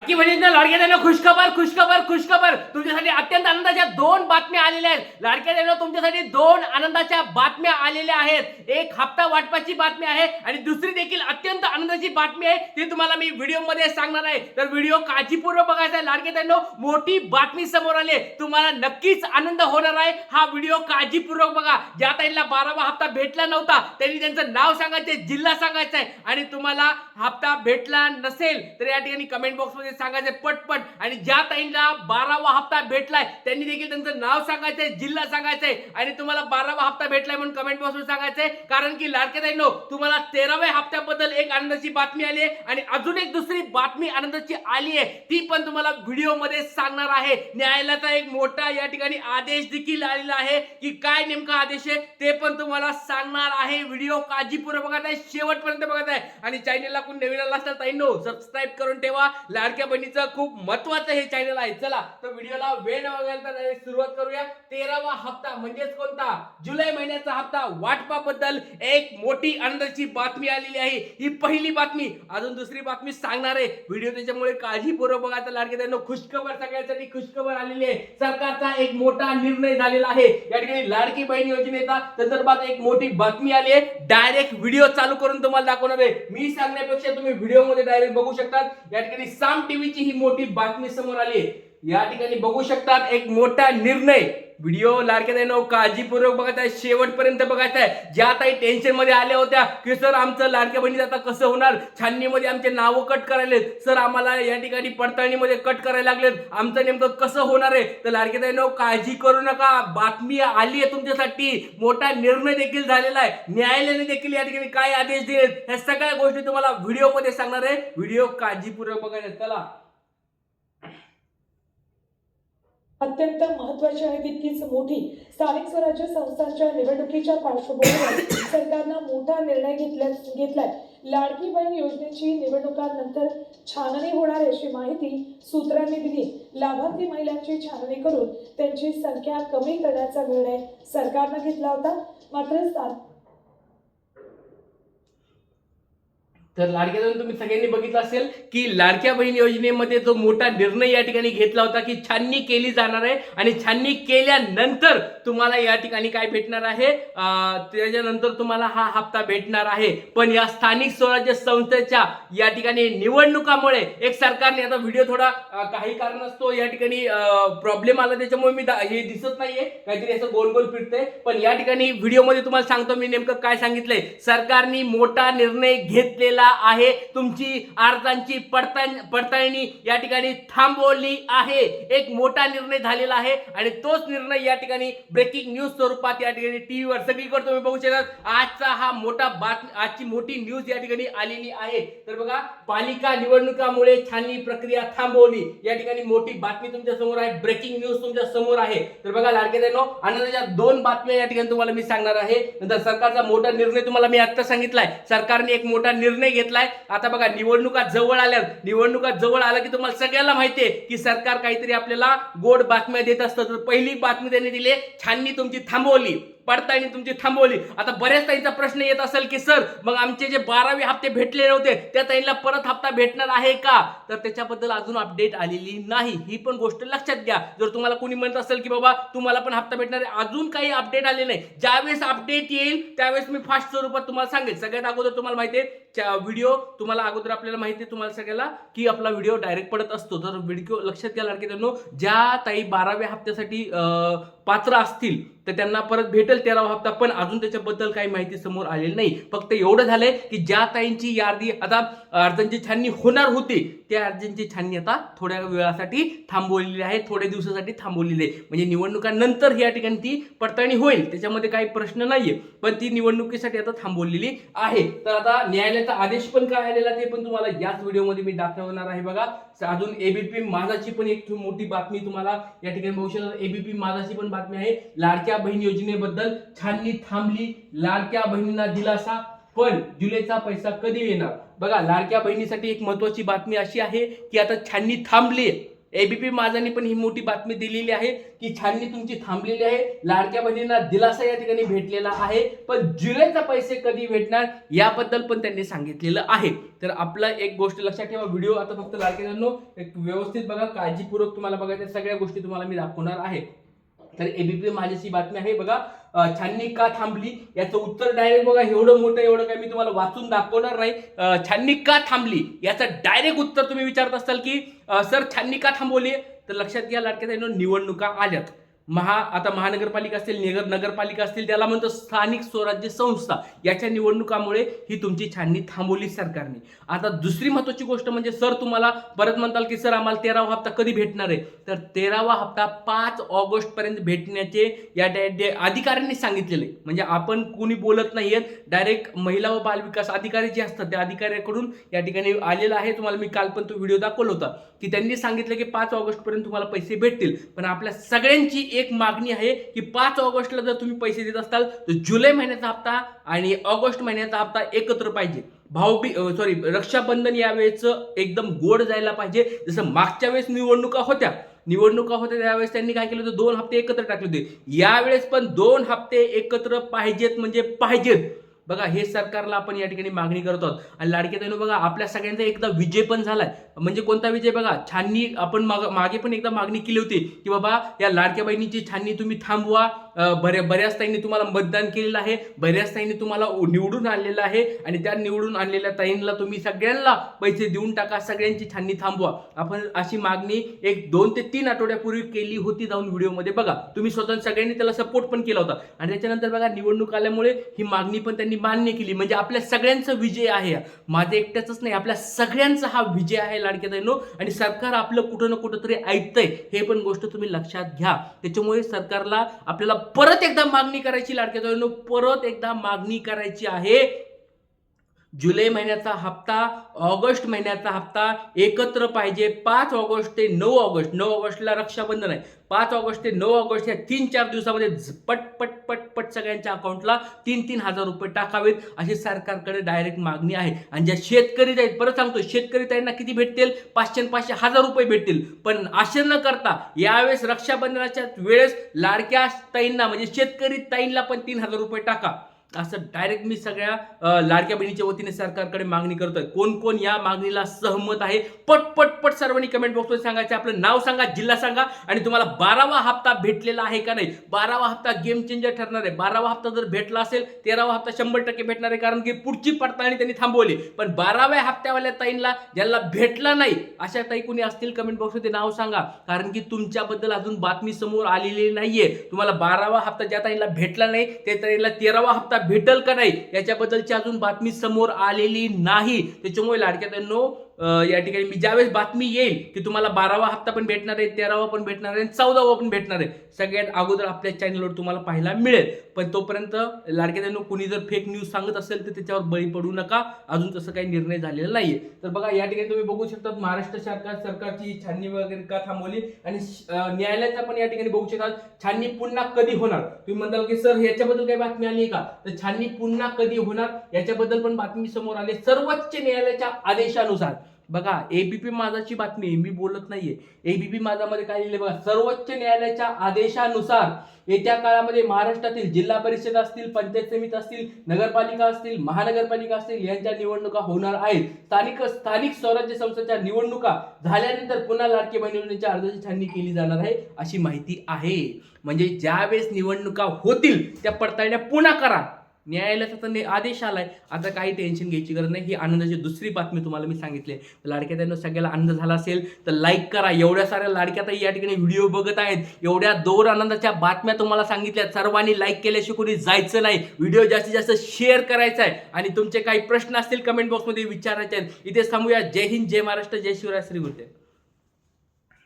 की म्हणजे लाडक्या बहिणींनो खुशखबर खुशखबर खुशखबर तुमच्यासाठी अत्यंत आनंदाच्या दोन बातम्या आलेल्या आहेत. लाडक्या बहिणींनो तुमच्यासाठी दोन आनंदाच्या बातम्या आलेल्या आहेत. एक हप्ता वाटपाची बातमी आहे आणि दुसरी देखील अत्यंत आनंदाची बातमी आहे. ती तुम्हाला मी व्हिडिओ मध्ये सांगणार आहे. तर व्हिडिओ काळजीपूर्वक बघायचा आहे. लाडक्या बहिणींनो मोठी बातमी समोर आली आहे. तुम्हाला नक्कीच आनंद होणार आहे. हा व्हिडिओ काळजीपूर्वक बघा. ज्या ताईंना 12वा हप्ता भेटला नव्हता त्यांनी त्यांचं नाव सांगायचं, जिल्हा सांगायचा आहे आणि तुम्हाला हप्ता भेटला नसेल तर या ठिकाणी कमेंट बॉक्स मध्ये सांगायचे पटपट. आणि ज्या ताईंना 12वा हप्ता भेटलाय त्यांनी देखील त्यांचं नाव सांगायचंय, जिल्हा सांगायचंय आणि तुम्हाला 12वा हप्ता भेटलाय म्हणून कमेंट बॉक्स मध्ये सांगायचंय. कारण की लाडक्या ताईंनो तुम्हाला 13व्या हप्त्याबद्दल एक आनंदाची बातमी आली आहे आणि अजून एक दुसरी बातमी आनंदाची आली आहे. ती पण तुम्हाला व्हिडिओ मध्ये सांगणार आहे. न्यायालयाचा एक मोठा या ठिकाणी आदेश देखील आलेला आहे की काय नेमका आदेश आहे ते पण तुम्हाला सांगणार आहे. व्हिडिओ काळजीपूर्वक बघायचा आहे, शेवटपर्यंत बघायचा आहे आणि चॅनलला कोण नवीन आला असेल ताईंनो सबस्क्राइब करून ठेवा. लाडक्या बहिणीचं खूप महत्त्वाचं हे चॅनल आहे. चला तर व्हिडिओला वेळ न घालता सुरुवात करूया. 13वा हप्ता म्हणजेच कोणता, जुलै महिन्याचा हप्ता वाटपाबद्दल एक मोठी आनंदाची बातमी आलेली आहे. ही पहिली बातमी, अजून दुसरी बातमी सांगणार आहे. व्हिडिओ त्याच्यामुळे काळजीपूर्वक बघायचा. लाडक्या बहिणींनो खुशखबर सगळ्यांसाठी खुशखबर आलेली आहे. सरकारचा एक मोठा निर्णय झालेला आहे. या ठिकाणी लाडकी बहीण योजनेचा संदर्भात एक मोठी बातमी आली आहे. डायरेक्ट व्हिडिओ चालू करून तुम्हाला दाखवणार आहे. मी सांगण्यापेक्षा तुम्ही व्हिडिओ मध्ये डायरेक्ट बघू शकता. या ठिकाणी साम टीव्हीची ही मोठी बातमी समोर आली आहे. या ठिकाणी बघू शकतात एक मोठा निर्णय. व्हिडिओ लाडक्या बहिणींनो काळजीपूर्वक बघायचा आहे, शेवटपर्यंत बघायचा आहे. ज्या काही टेन्शन मध्ये आल्या होत्या की सर आमचं लाडक्या बहिणीचं आता कसं होणार, छाननीमध्ये आमचे नावं कट करायलेत, सर आम्हाला या ठिकाणी पडताळणीमध्ये कट करायला लागलेत, आमचं नेमकं कसं होणार आहे. तर लाडक्या बहिणींनो काळजी करू नका, बातमी आली आहे तुमच्यासाठी. मोठा निर्णय देखील झालेला आहे. न्यायालयाने देखील या ठिकाणी काय आदेश दिले ह्या सगळ्या गोष्टी तुम्हाला व्हिडिओ मध्ये सांगणार आहे. व्हिडिओ काळजीपूर्वक बघायचा. चला अत्यंत महत्त्वाची आहे तितकीच मोठी. स्थानिक स्वराज्य संस्थांच्या निवडणुकीच्या पार्श्वभूमीवर सरकारनं मोठा निर्णय घेतलाय. लाडकी बहीण योजनेची निवडणुकांनंतर छाननी होणार अशी माहिती सूत्रांनी दिली. लाभार्थी महिलांची छाननी करून त्यांची संख्या कमी करण्याचा निर्णय सरकारनं घेतला होता. मात्र तर लाडक्या बहीण तुम्ही सगळ्यांनी बघितलं असेल की लाडक्या बहीण योजनेमध्ये जो मोठा निर्णय या ठिकाणी घेतला होता की छाननी केली जाणार आहे आणि छाननी केल्यानंतर तुम्हाला या ठिकाणी काय भेटणार आहे, त्याच्यानंतर तुम्हाला हा हप्ता भेटणार आहे. पण या स्थानिक स्वराज्य संस्थेच्या या ठिकाणी निवडणुकामुळे एक सरकारने आता व्हिडिओ थोडा काही कारणास्तव या ठिकाणी प्रॉब्लेम आला त्याच्यामुळे मी हे दिसत नाहीये, काहीतरी असं गोल गोल फिरतंय. पण या ठिकाणी व्हिडिओ मध्ये तुम्हाला सांगतो मी नेमकं काय सांगितलंय. सरकारने मोठा निर्णय घेतलेला आहे. तुमची अर्जांची पडताळणी या ठिकाणी थांबवली आहे. एक मोठा निर्णय झालेला आहे आणि तोच निर्णय या ठिकाणी ब्रेकिंग न्यूज स्वरूपात या ठिकाणी टीव्हीवर सगळीकडे तुम्ही बघू शकता. आजचा हा मोठा आजची मोठी न्यूज या ठिकाणी आलेली आहे. तर बघा, पालिका निवडणुकामुळे छाननी प्रक्रिया थांबवली. या ठिकाणी मोठी बातमी तुमच्या समोर आहे. ब्रेकिंग न्यूज तुमच्या समोर आहे. तर बघा लाडक्या बहिणींनो आनंदाच्या दोन बातम्या या ठिकाणी तुम्हाला मी सांगणार आहे. नंतर सरकारचा मोठा निर्णय तुम्हाला मी आता सांगितलाय. सरकारने एक मोठा निर्णय घेतलाय. आता बघा निवडणुका जवळ आल्या. निवडणुका जवळ आल्या की तुम्हाला सगळ्याला माहितीये की सरकार काहीतरी आपल्याला गोड बातम्या देत असतं. तर पहिली बातमी त्यांनी दिली, छाननी तुमची थांबवली, पडताळणी तुमची थांबवली. आता बऱ्याच ताईंचा प्रश्न येत असेल की सर मग आमचे जे 12वे हप्ते भेटले नव्हते त्या ताईंना परत हप्ता भेटणार आहे का. तर त्याच्याबद्दल अजून अपडेट आलेली नाही. ही पण गोष्ट लक्षात घ्या. जर तुम्हाला कोणी म्हणत असेल की बाबा तुम्हाला पण हप्ता भेटणार आहे, अजून काही अपडेट आले नाही. ज्यावेळेस अपडेट येईल त्यावेळेस मी फास्ट स्वरूपात तुम्हाला सांगेल. सगळ्यात अगोदर तुम्हाला माहिती आहे व्हिडिओ तुम्हाला अगोदर आपल्याला माहिती आहे तुम्हाला सगळ्याला की आपला व्हिडिओ डायरेक्ट पडत असतो. तर व्हिडिओ लक्षात घ्या लाडके बहिणींनो, ज्या ताई 12व्या हप्त्यासाठी पात्र असतील तर त्यांना परत भेटेल 13वा हप्ता. पण अजून त्याच्याबद्दल काही माहिती समोर आलेली नाही. फक्त एवढं झालंय की ज्या ताईंची यादी आता अर्जांची छाननी होणार होती त्या अर्जांची छाननी आता थोड्या वेळासाठी थांबवलेली आहे, थोड्या दिवसासाठी थांबवलेली आहे. म्हणजे निवडणुकानंतर या ठिकाणी ती पडताळणी होईल, त्याच्यामध्ये काही प्रश्न नाहीये. पण ती निवडणुकीसाठी आता थांबवलेली आहे. तर आता न्यायालयाचा आदेश पण काय आलेला ते पण तुम्हाला याच व्हिडिओमध्ये मी दाखवणार आहे. बघा अजून एबीपी माझाची पण एक मोठी बातमी तुम्हाला या ठिकाणी बघू शकता. एबीपी माझाची पण बातमी आहे. लाडक्या बहीण योजनेबद्दल छाननी थांबली, लाडक्या बहिणींना दिलासा, पण जुलैचा पैसा कधी येणार. बघा लाडक्या बहिणीसाठी एक महत्वाची बातमी अशी आहे की आता छाननी थांबली एबीपी माझानी पण ही मोठी बातमी दिलेली आहे की छाननी तुमची थांबलेली आहे. लाडक्या बहिणींना दिलासा या ठिकाणी भेटलेला आहे, पण जुलैचे पैसे कधी भेटणार याबद्दल पण त्यांनी सांगितलेलं आहे. तर आपला एक गोष्ट लक्षात ठेवा, व्हिडिओ आता फक्त लाडक्यांनो एक व्यवस्थित बघा, काळजीपूर्वक तुम्हाला बघायच्या सगळ्या गोष्टी तुम्हाला मी दाखवणार आहे. तर एबीपी माझ्याशी बातमी आहे बघा, छाननी का थांबली याचं उत्तर डायरेक्ट बघा, एवढं मोठं एवढं काय मी तुम्हाला वाचून दाखवणार नाही. छाननी का थांबली याचं डायरेक्ट उत्तर तुम्ही विचारत असाल की सर छाननी का थांबवली, तर लक्षात घ्या लाडक्या बहिणींनो, निवडणुका आल्यात. आता महानगरपालिका असतील, नगरपालिका असतील, त्याला म्हणतो स्थानिक स्वराज्य संस्था, याच्या निवडणुकामुळे ही तुमची छाननी थांबवली सरकारने. आता दुसरी महत्वाची गोष्ट म्हणजे सर तुम्हाला परत म्हणताल की सर आम्हाला 13वा हप्ता कधी भेटणार आहे, तर 13वा हप्ता 5 ऑगस्ट पर्यंत भेटण्याचे या अधिकाऱ्यांनी सांगितलेले. म्हणजे आपण कोणी बोलत नाहीये, डायरेक्ट महिला व बालविकास अधिकारी जे असतात त्या अधिकाऱ्याकडून या ठिकाणी आलेला आहे. तुम्हाला मी काल पण तो व्हिडिओ दाखवला होता की त्यांनी सांगितलं की 5 ऑगस्ट पर्यंत तुम्हाला पैसे भेटतील. पण आपल्या सगळ्यांची एक मागणी आहे की 5 ऑगस्टला जर तुम्ही पैसे देत असाल तर जुलै महिन्याचा हप्ता आणि ऑगस्ट महिन्याचा हप्ता एकत्र पाहिजे. रक्षाबंधन यावेळेस एकदम गोड जायला पाहिजे. जसं मागच्या वेळेस निवडणुका होत्या त्यावेळेस त्यांनी काय केलं होतं, 2 हप्ते एकत्र टाकले होते. यावेळेस पण 2 हप्ते एकत्र पाहिजेत म्हणजे पाहिजेत. बघा, हे सरकारला आपण या ठिकाणी मागणी करत आहोत. आणि लाडक्या बहिणी बघा, आपल्या सगळ्यांचा एकदा विजय पण झालाय. म्हणजे कोणता विजय बघा, छाननी आपण मागे पण एकदा मागणी केली होती की बाबा या लाडक्या बहिणीची छाननी तुम्ही थांबवा. बऱ्याच ताईंनी तुम्हाला मतदान केलेलं आहे, बऱ्याच ताईंनी तुम्हाला निवडून आणलेलं आहे, आणि त्या निवडून आणलेल्या ताईंना तुम्ही सगळ्यांना पैसे देऊन टाका, सगळ्यांची छाननी थांबवा. आपण अशी मागणी 2 ते 3 आठवड्यापूर्वी केली होती जाऊन व्हिडिओमध्ये बघा. तुम्ही स्वतः सगळ्यांनी त्याला सपोर्ट पण केला होता. आणि त्याच्यानंतर बघा, निवडणूक आल्यामुळे ही मागणी पण त्यांनी मान्य केली. म्हणजे आपल्या सगळ्यांचा विजय आहे, माझं एकट्याच नाही, आपल्या सगळ्यांचा हा विजय आहे लाडक्या बहिणींनो. आणि सरकार आपलं कुठं ना कुठं तरी ऐकतंय, हे पण गोष्ट तुम्ही लक्षात घ्या. त्याच्यामुळे सरकारला आपल्याला परत एकदा मागणी करायची लाडक्या बहिणींनो, परत एकदा मागणी करायची आहे. जुलै महिन्याचा हप्ता, ऑगस्ट महिन्याचा हप्ता एकत्र पाहिजे. 5 ऑगस्ट ते 9 ऑगस्ट, 9 ऑगस्टला रक्षाबंधन आहे, 5 ऑगस्ट ते 9 ऑगस्ट या 3-4 दिवसामध्ये पट सगळ्यांच्या अकाउंटला 3-3 हजार रुपये टाकावेत, अशी सरकारकडे डायरेक्ट मागणी आहे. आणि ज्या शेतकरी आहेत, परत सांगतो, शेतकरी त्यांना किती भेटतील, 500 1000 रुपये भेटतील. पण असे न करता यावेळेस रक्षाबंधनाच्या वेळेस लाडक्या ताईंना म्हणजे शेतकरी ताईंना पण 3000 रुपये टाका, असं डायरेक्ट मी सगळ्या लाडक्या बहिणीच्या वतीने सरकारकडे मागणी करतोय. कोण कोण या मागणीला सहमत आहे, पट सर्वांनी कमेंट बॉक्समध्ये सांगायचं. आपलं नाव सांगा, जिल्हा सांगा, आणि तुम्हाला 12वा हप्ता भेटलेला आहे का नाही. 12वा हप्ता गेम चेंजर ठरणार आहे. 12वा हप्ता जर भेटला असेल, 13वा हप्ता 100% भेटणार आहे, कारण की पुढची पडताळणी त्यांनी थांबवली. पण 12व्या हप्त्यावाल्या ताईंना ज्यांना भेटला नाही, अशा ताई कोणी असतील कमेंट बॉक्समध्ये नाव सांगा, कारण की तुमच्याबद्दल अजून बातमी समोर आलेली नाहीये. तुम्हाला 12वा हप्ता ज्या ताईंना भेटला नाही, त्या ताईंना 13वा हप्ता भेटल का नाही याच्याबद्दलची अजून बातमी समोर आलेली नाही. त्याच्यामुळे लाडक्या बहिणींनो, या ठिकाणी मी ज्यावेळेस बातमी येईल की तुम्हाला 12वा हप्ता पण भेटणार आहे, 13वा पण भेटणार आहे, 14वा पण भेटणार आहे, सगळ्यात अगोदर आपल्या चॅनलवर तुम्हाला पाहायला मिळेल. पण तोपर्यंत लाडक्या बहिणींनो, कुणी जर फेक न्यूज सांगत असेल तर त्याच्यावर बळी पडू नका. अजून तसं काही निर्णय झालेला नाहीये. तर बघा, या ठिकाणी तुम्ही बघू शकता महाराष्ट्र सरकारची छाननी वगैरे का थांबवली, आणि न्यायालयाचा पण या ठिकाणी बघू शकता छाननी पुन्हा कधी होणार. तुम्ही म्हणताल की सर याच्याबद्दल काही बातमी आली का, तर छाननी पुन्हा कधी होणार याच्याबद्दल पण बातमी समोर आली सर्वोच्च न्यायालयाच्या आदेशानुसार. बघा, एबीपी माझाची बातमी, मी बोलत नाहीये. एबीपी माझामध्ये काय लिहिले बघा, सर्वोच्च न्यायालयाच्या आदेशानुसार येत्या काळामध्ये महाराष्ट्रातील जिल्हा परिषद असतील, पंचायत समिती असतील, नगरपालिका असतील, महानगरपालिका असतील, यांच्या निवडणुका होणार आहेत. स्थानिक स्वराज्य संस्थांच्या निवडणुका झाल्यानंतर पुन्हा लाडकी बहीण योजनेच्या अर्जाची छाननी केली जाणार आहे, अशी माहिती आहे. म्हणजे ज्यावेळेस निवडणुका होतील त्या पडताळण्या पुन्हा करा. न्यायालयाचा तर आदेश आलाय, आता काही टेन्शन घ्यायची गरज नाही. ही आनंदाची दुसरी बातमी तुम्हाला मी सांगितली. लाडक्या ताईंना सगळ्याला आनंद झाला असेल तर लाईक करा. एवढ्या साऱ्या लाडक्या ताई या ठिकाणी व्हिडिओ बघत आहेत, एवढ्या 2 आनंदाच्या बातम्या तुम्हाला सांगितल्या. सर्वांनी लाईक केल्याशिवाय कोणी जायचं नाही. व्हिडिओ जास्तीत जास्त शेअर करायचा आहे, आणि तुमचे काही प्रश्न असतील कमेंट बॉक्समध्ये विचारायचे आहेत. इथे थांबूया. जय हिंद, जय महाराष्ट्र, जय शिवराय, श्री गुरुदेव.